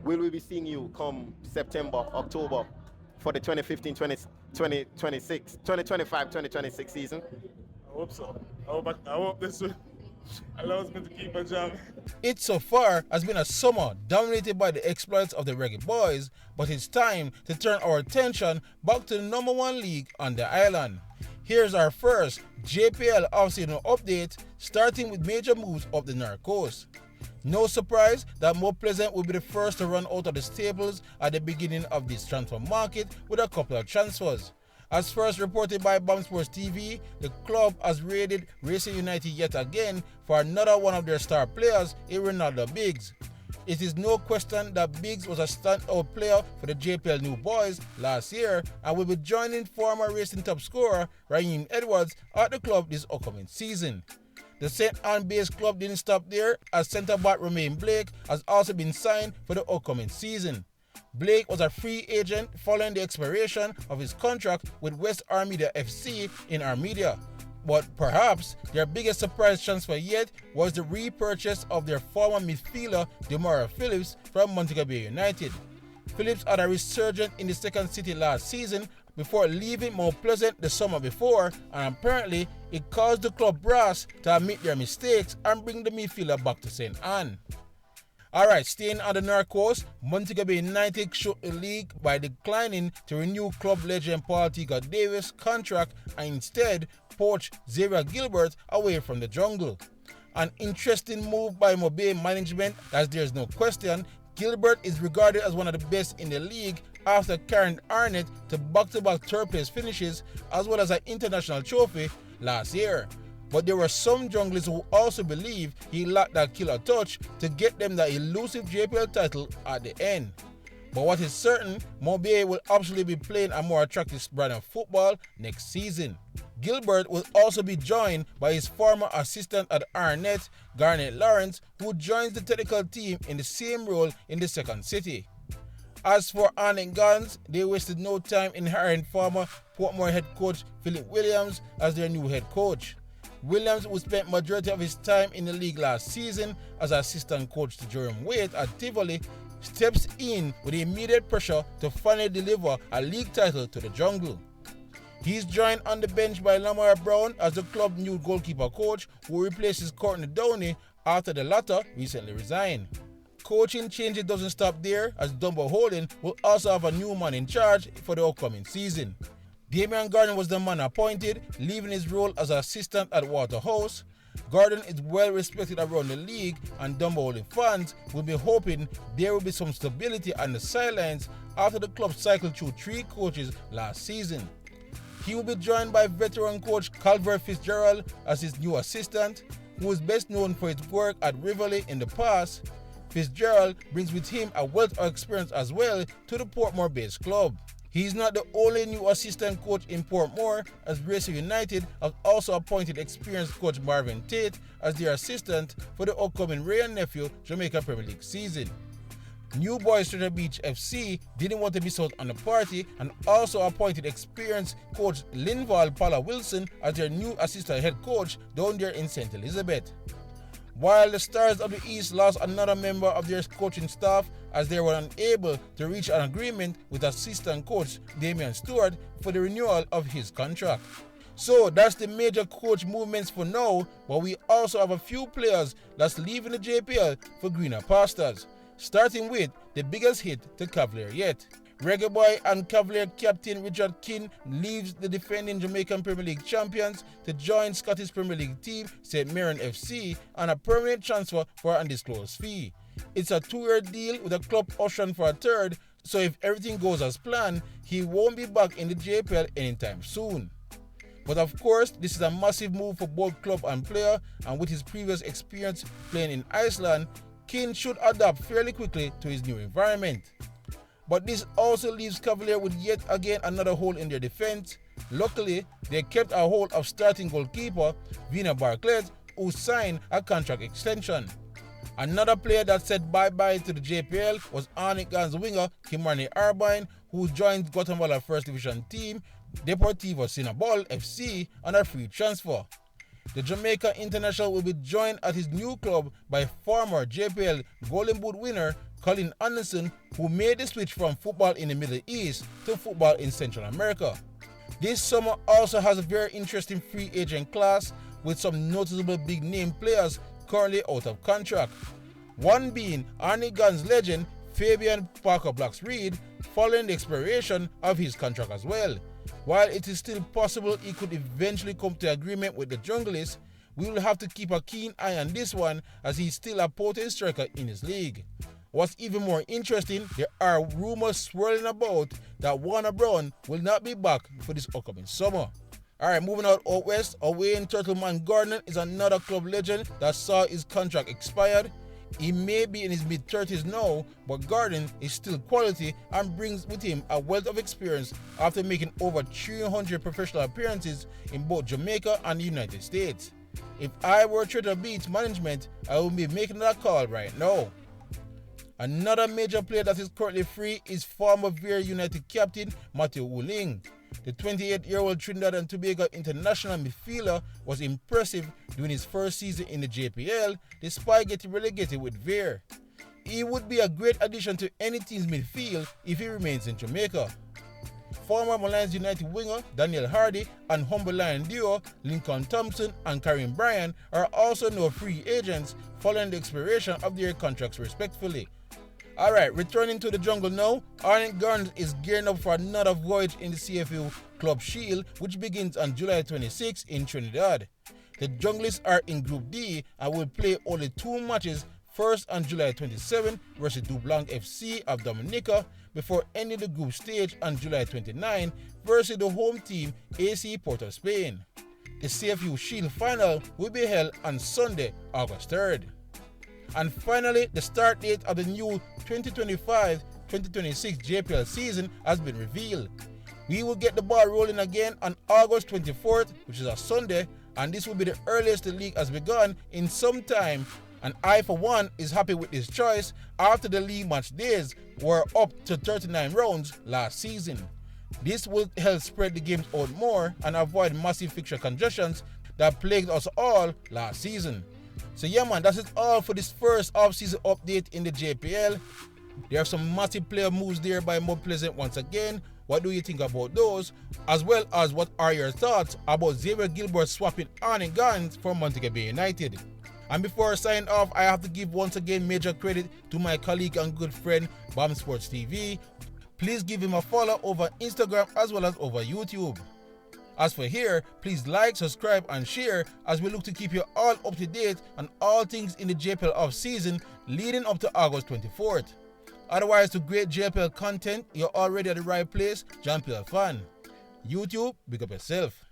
will we be seeing you come September, October for the 2025-2026 season? I hope so. I hope this allows me to keep my job. It so far has been a summer dominated by the exploits of the Reggae Boys, but it's time to turn our attention back to the number one league on the island. Here's our first JPL offseason update, starting with major moves up the North Coast. No surprise that Mo Pleasant will be the first to run out of the stables at the beginning of this transfer market with a couple of transfers. As first reported by Bomb Sports TV, the club has raided Racing United yet again for another one of their star players, Ranaldo Biggs. It is no question that Biggs was a standout player for the JPL New Boys last year and will be joining former Racing top scorer Raheem Edwards at the club this upcoming season. The St. Anne-based club didn't stop there, as centre-back Romain Blake has also been signed for the upcoming season. Blake was a free agent following the expiration of his contract with West Armida FC in Armida. But perhaps their biggest surprise transfer yet was the repurchase of their former midfielder Demara Phillips from Montego Bay United. Phillips had a resurgence in the second city last season before leaving Mount Pleasant the summer before, and apparently it caused the club brass to admit their mistakes and bring the midfielder back to St. Anne. Alright, staying on the North Coast, Montego Bay United shook the league by declining to renew club legend Paul Tika Davis' contract and instead poach Xavier Gilbert away from the jungle. An interesting move by Mobay management, as there's no question. Gilbert is regarded as one of the best in the league after carrying Arnett to back-to-back third place finishes as well as an international trophy last year. But there were some junglers who also believe he lacked that killer touch to get them that elusive JPL title at the end. But what is certain, Mobay will absolutely be playing a more attractive brand of football next season. Gilbert will also be joined by his former assistant at Arnett, Garnet Lawrence, who joins the technical team in the same role in the second city. As for Arnett Guns, they wasted no time in hiring former Portmore head coach Philip Williams as their new head coach. Williams, who spent majority of his time in the league last season as assistant coach to Jerome Waite at Tivoli, steps in with the immediate pressure to finally deliver a league title to the jungle. He's joined on the bench by Lamar Brown as the club's new goalkeeper coach, who replaces Courtney Downey after the latter recently resigned. Coaching changes doesn't stop there, as Dumbo Holding will also have a new man in charge for the upcoming season. Damian Gordon was the man appointed, leaving his role as assistant at Waterhouse. Gordon is well respected around the league, and Dumbo Holding fans will be hoping there will be some stability on the sidelines after the club cycled through 3 coaches last season. He will be joined by veteran coach Calvert Fitzgerald as his new assistant, who is best known for his work at Rivoli in the past. Fitzgerald brings with him a wealth of experience as well to the Portmore-based club. He's not the only new assistant coach in Portmore, as Racing United has also appointed experienced coach Marvin Tate as their assistant for the upcoming Ray and Nephew Jamaica Premier League season. New Boys Treasure Beach FC didn't want to miss out on the party and also appointed experienced coach Linval Paula Wilson as their new assistant head coach down there in St. Elizabeth. While the Stars of the East lost another member of their coaching staff as they were unable to reach an agreement with assistant coach Damian Stewart for the renewal of his contract. So that's the major coach movements for now, but we also have a few players that's leaving the JPL for greener pastures, starting with the biggest hit to Cavalier yet. Reggae Boy and Cavalier captain Richard King leaves the defending Jamaican Premier League champions to join Scottish Premier League team St. Mirren FC on a permanent transfer for an undisclosed fee. It's a 2-year deal with a club option for a third, so if everything goes as planned, he won't be back in the JPL anytime soon. But of course, this is a massive move for both club and player, and with his previous experience playing in Iceland, King should adapt fairly quickly to his new environment. But this also leaves Cavalier with yet again another hole in their defense. Luckily, they kept a hold of starting goalkeeper Vina Barclay, who signed a contract extension. Another player that said bye-bye to the JPL was Arnett Guns winger Kimani Arbine, who joined Guatemala First Division team Deportivo Sinabol FC on a free transfer. The Jamaica international will be joined at his new club by former JPL Golden Boot winner Colin Anderson, who made the switch from football in the Middle East to football in Central America. This summer also has a very interesting free agent class with some noticeable big-name players currently out of contract. One being Arnett legend Fabian Reid, following the expiration of his contract as well. While it is still possible he could eventually come to agreement with the Junglist, we will have to keep a keen eye on this one as he's still a potent striker in his league. What's even more interesting, there are rumors swirling about that Warner Brown will not be back for this upcoming summer. Alright, moving out west, away in Turtleman Gordon is another club legend that saw his contract expired. He may be in his mid-30s now, but Gordon is still quality and brings with him a wealth of experience after making over 300 professional appearances in both Jamaica and the United States. If I were Treasure Beach management, I would be making that call right now. Another major player that is currently free is former Xavier United captain Montego Bay. The 28-year-old Trinidad and Tobago international midfielder was impressive during his first season in the JPL despite getting relegated with Xavier. He would be a great addition to any team's midfield if he remains in Jamaica. Former Malines United winger Daniel Hardy and Humber Lion duo Lincoln Thompson and Karim Bryan are also now free agents following the expiration of their contracts respectively. Alright, returning to the jungle now, Arnett is gearing up for another voyage in the CFU Club Shield, which begins on July 26 in Trinidad. The Junglists are in Group D and will play only 2 matches, first on July 27 versus Dublanc FC of Dominica, before ending the group stage on July 29 versus the home team AC Port of Spain. The CFU Shield final will be held on Sunday, August 3rd. And finally, the start date of the new 2025-2026 JPL season has been revealed. We will get the ball rolling again on August 24th, which is a Sunday, and this will be the earliest the league has begun in some time, and I for one is happy with this choice after the league match days were up to 39 rounds last season. This will help spread the games out more and avoid massive fixture congestions that plagued us all last season. So yeah man, that's it all for this first off-season update in the JPL. There are some massive player moves there by Mount Pleasant once again. What do you think about those? As well as what are your thoughts about Xavier Gilbert swapping Arnett for Montego Bay United? And before I sign off, I have to give once again major credit to my colleague and good friend Bam Sports TV. Please give him a follow over Instagram as well as over YouTube. As for here, please like, subscribe and share as we look to keep you all up to date on all things in the JPL off-season leading up to August 24th. Otherwise, to great JPL content, you're already at the right place, JPL fan. YouTube, big up yourself.